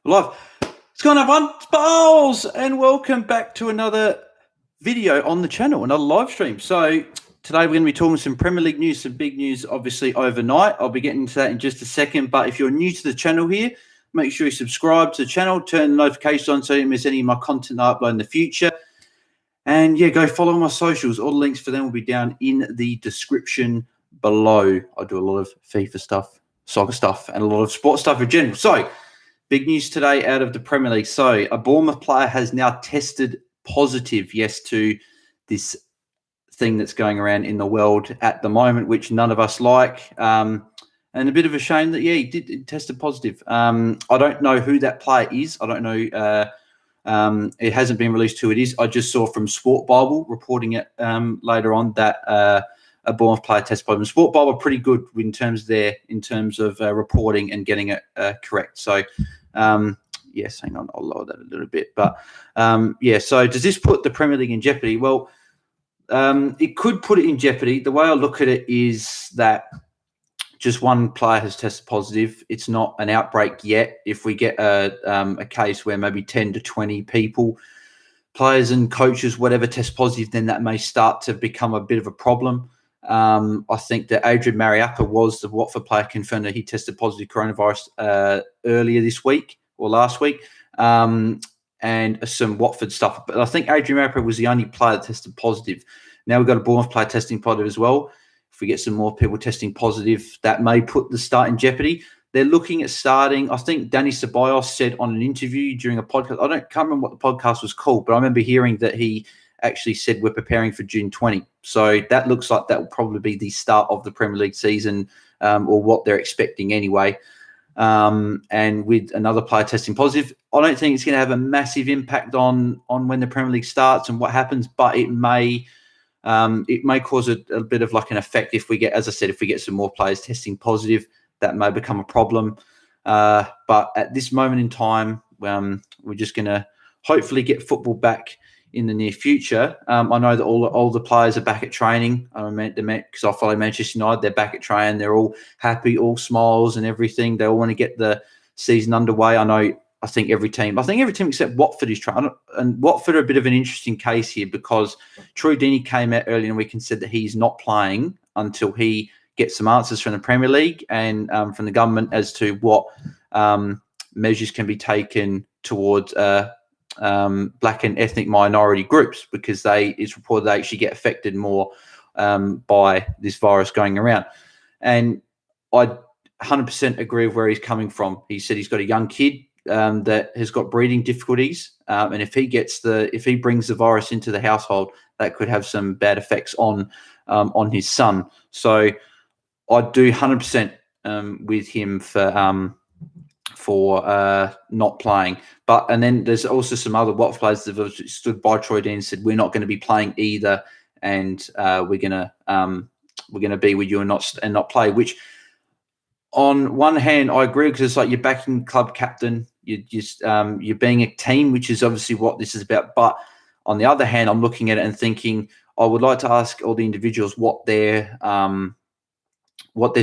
Live. What's going on, everyone? It's Bowles, and welcome back to another video on the channel, another live stream. So today we're going to be talking some Premier League news, some big news, obviously, overnight. I'll be getting into that in just a second. But if you're new to the channel here, make sure you subscribe to the channel, turn the notifications on so you don't miss any of my content I upload in the future. And yeah, go follow my socials. All the links for them will be down in the description below. I do a lot of FIFA stuff, soccer stuff, and a lot of sports stuff in general. So big news today out of the Premier League. So a Bournemouth player has now tested positive, yes, to this thing that's going around in the world at the moment, which none of us like. And a bit of a shame that, yeah, he tested positive. I don't know who that player is. I don't know. It hasn't been released who it is. I just saw from Sport Bible reporting it later on that a Bournemouth player tested positive. Sport Bible are pretty good in terms of reporting and getting it correct. So, yes, hang on, I'll lower that a little bit. But yeah, so does this put the Premier League in jeopardy? Well, it could put it in jeopardy. The way I look at it is that just one player has tested positive. It's not an outbreak yet. If we get a case where maybe 10 to 20 people, players and coaches, whatever, test positive, then that may start to become a bit of a problem. I think that Adrian Mariappa was the Watford player confirmed that he tested positive coronavirus earlier this week or last week, and some Watford stuff. But I think Adrian Mariappa was the only player that tested positive. Now we've got a Bournemouth player testing positive as well. If we get some more people testing positive, that may put the start in jeopardy. They're looking at starting. I think Danny Ceballos said on an interview during a podcast. Can't remember what the podcast was called, but I remember hearing that he actually said we're preparing for June 20. So that looks like that will probably be the start of the Premier League season, or what they're expecting anyway. And with another player testing positive, I don't think it's going to have a massive impact on when the Premier League starts and what happens, but it may cause a bit of like an effect if we get, as I said, if we get some more players testing positive, that may become a problem. But at this moment in time, we're just going to hopefully get football back in the near future. I know that all the players are back at training. Because I follow Manchester United, they're back at training. They're all happy, all smiles and everything. They all want to get the season underway. I think every team except Watford is trying. And Watford are a bit of an interesting case here because Troy Deeney came out earlier in the week and said that he's not playing until he gets some answers from the Premier League and from the government as to what measures can be taken towards black and ethnic minority groups, because it's reported they actually get affected more by this virus going around. And I 100% agree with where he's coming from. He said he's got a young kid that has got breathing difficulties, and if he brings the virus into the household, that could have some bad effects on his son. So I do 100% with him for not playing. And then there's also some other Watford players that have stood by Troy Deeney and said we're not going to be playing either, and we're gonna be with you and not play. Which, on one hand, I agree, because it's like you're backing club captain, you're being a team, which is obviously what this is about. But on the other hand, I'm looking at it and thinking I would like to ask all the individuals what their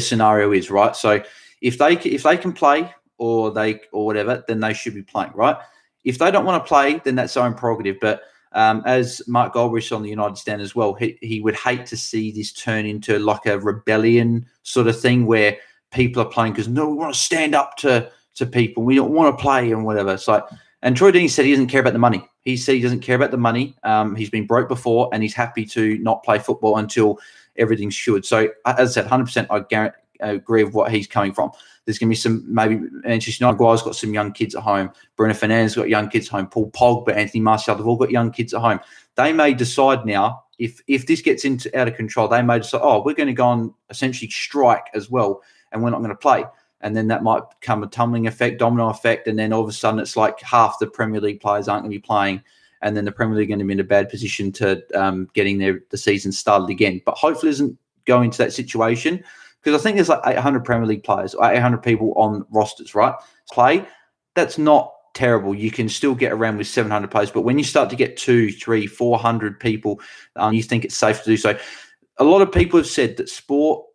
scenario is, right? So if they can play or whatever, then they should be playing, right? If they don't want to play, then that's their own prerogative. But as Mark Goldrich on the United Stand as well, he would hate to see this turn into like a rebellion sort of thing where people are playing because no, we want to stand up to people. We don't want to play and whatever. So, and Troy Deeney said he doesn't care about the money. He said he doesn't care about the money. He's been broke before, and he's happy to not play football until everything's assured. So, as I said, 100%, I agree with what he's coming from. There's going to be some, maybe Manchester United guys got some young kids at home. Bruno Fernandes got young kids at home. Paul Pogba, Anthony Martial, they've all got young kids at home. They may decide now, if this gets out of control, they may decide, we're going to go on essentially strike as well, and we're not going to play. And then that might become a tumbling effect, domino effect, and then all of a sudden it's like half the Premier League players aren't going to be playing, and then the Premier League are going to be in a bad position to getting the season started again. But hopefully it doesn't go into that situation, because I think there's like 800 Premier League players, or 800 people on rosters, right? Play, that's not terrible. You can still get around with 700 players, but when you start to get 200, 300, 400 people, you think it's safe to do so. A lot of people have said that sport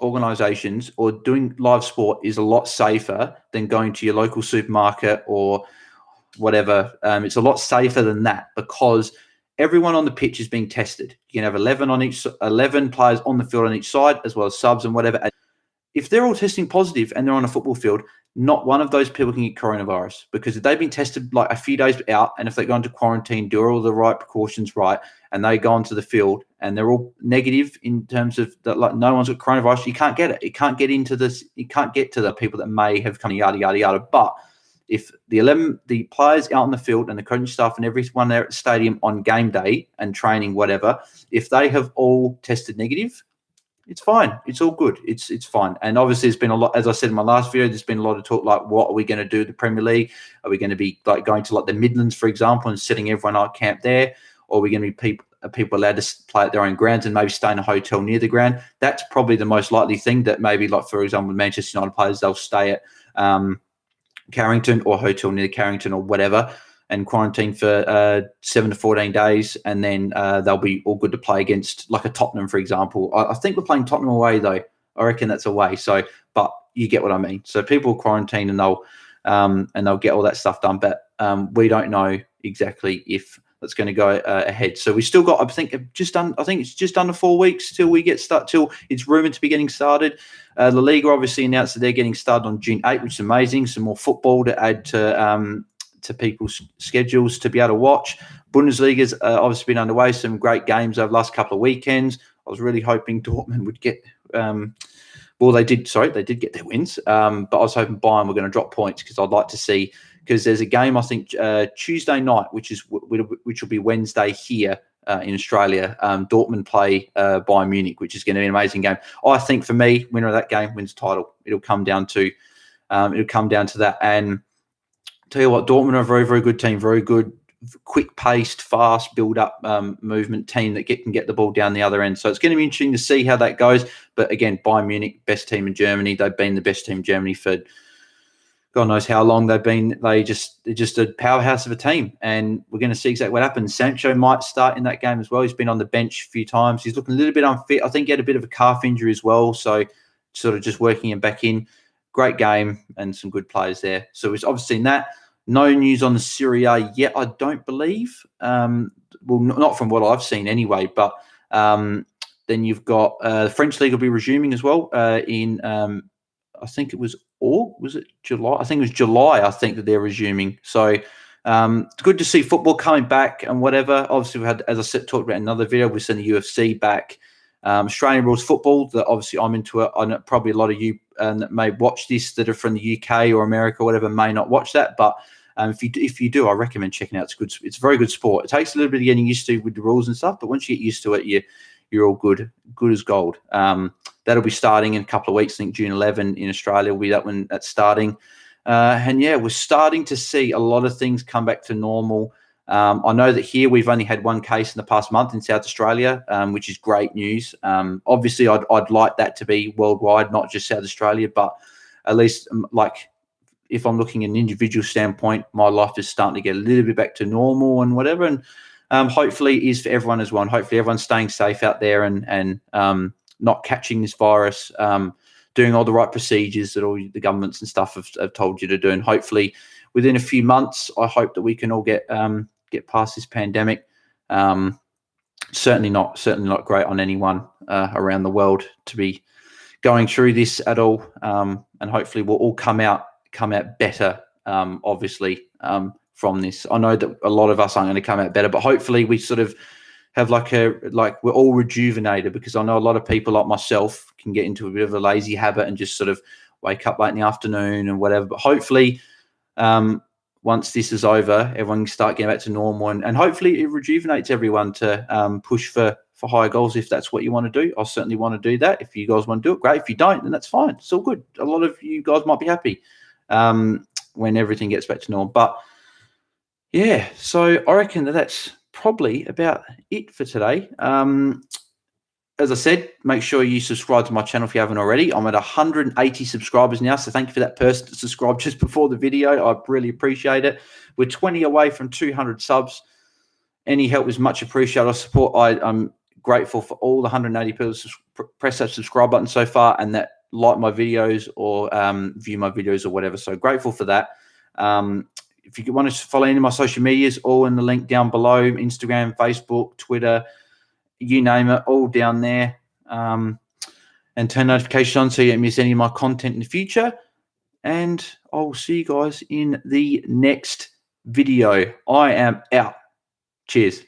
organisations or doing live sport is a lot safer than going to your local supermarket or whatever. It's a lot safer than that because everyone on the pitch is being tested. You can have 11 players on the field on each side, as well as subs and whatever. And if they're all testing positive and they're on a football field, not one of those people can get coronavirus, because if they've been tested like a few days out, and if they go into quarantine, do all the right precautions right, and they go onto the field and they're all negative in terms of that, like no one's got coronavirus, you can't get it. It can't get into this. You can't get to the people that may have come yada yada yada. But if the players out on the field and the coaching staff and everyone there at the stadium on game day and training, whatever, if they have all tested negative, it's fine. It's all good. It's fine. And obviously, there's been a lot, as I said in my last video, there's been a lot of talk like, what are we going to do with the Premier League? Are we going to be like going to like the Midlands, for example, and setting everyone on camp there? Or are we going to be people allowed to play at their own grounds and maybe stay in a hotel near the ground? That's probably the most likely thing, that maybe, like, for example, Manchester United players, they'll stay at Carrington or hotel near Carrington or whatever, and quarantine for 7 to 14 days, and then they'll be all good to play against, like, a Tottenham, for example. I think we're playing Tottenham away, though. I reckon that's away. So, but you get what I mean. So people will quarantine and they'll get all that stuff done. But we don't know exactly if that's going to go ahead. So we still got, I think it's just under 4 weeks till we get till it's rumored to be getting started. La Liga obviously announced that they're getting started on June 8th, which is amazing. Some more football to add to people's schedules to be able to watch. Bundesliga's obviously been underway. Some great games over the last couple of weekends. I was really hoping Dortmund would get. They did get their wins. But I was hoping Bayern were going to drop points, because I'd like to see, because there's a game, I think, Tuesday night, which will be Wednesday here in Australia. Dortmund play Bayern Munich, which is going to be an amazing game. I think, for me, winner of that game wins title. It'll come down to that. And tell you what, Dortmund are a very, very good team, very good, quick-paced, fast build-up movement team that can get the ball down the other end. So it's going to be interesting to see how that goes. But again, Bayern Munich, best team in Germany. They've been the best team in Germany for God knows how long they've been. They're just a powerhouse of a team, and we're going to see exactly what happens. Sancho might start in that game as well. He's been on the bench a few times. He's looking a little bit unfit. I think he had a bit of a calf injury as well, so sort of just working him back in. Great game and some good players there. So we've obviously seen that. No news on the Serie A yet, I don't believe. Well, not from what I've seen anyway. But then you've got the French League will be resuming as well in, I think it was, was it July? I think it was July, I think, that they're resuming. So it's good to see football coming back and whatever. Obviously, we had, as I said, talked about in another video, we've seen the UFC back. Australian rules football, that obviously I'm into it. I know probably a lot of you that may watch this that are from the UK or America or whatever may not watch that, but if you do, I recommend checking out. It's a very good sport. It takes a little bit of getting used to with the rules and stuff, but once you get used to it, you're all good as gold. That'll be starting in a couple of weeks. I think June 11 in Australia will be that when that's starting. And yeah, we're starting to see a lot of things come back to normal. I know that here we've only had one case in the past month in South Australia, which is great news. Obviously, I'd like that to be worldwide, not just South Australia, but at least like if I'm looking at an individual standpoint, my life is starting to get a little bit back to normal and whatever. And hopefully it is for everyone as well. And hopefully everyone's staying safe out there and not catching this virus, doing all the right procedures that all the governments and stuff have told you to do. And hopefully within a few months, I hope that we can all get past this pandemic. Certainly not great on anyone around the world to be going through this at all. And hopefully we'll all come out better, obviously, from this. I know that a lot of us aren't going to come out better, but hopefully we sort of have we're all rejuvenated, because I know a lot of people like myself can get into a bit of a lazy habit and just sort of wake up late in the afternoon and whatever. But hopefully, once this is over, everyone can start getting back to normal, and hopefully it rejuvenates everyone to push for higher goals if that's what you want to do. I certainly want to do that. If you guys want to do it, great. If you don't, then that's fine. It's all good. A lot of you guys might be happy when everything gets back to normal. But yeah, so I reckon that's probably about it for today. As I said, make sure you subscribe to my channel if you haven't already. I'm at 180 subscribers now, so thank you for that person that subscribed just before the video. I really appreciate it. We're 20 away from 200 subs. Any help is much appreciated. I'm grateful for all the 180 people press that subscribe button so far and that like my videos or view my videos or whatever. So grateful for that. If you want to follow any of my social medias, all in the link down below, Instagram, Facebook, Twitter, you name it, all down there. And turn notifications on so you don't miss any of my content in the future. And I'll see you guys in the next video. I am out. Cheers.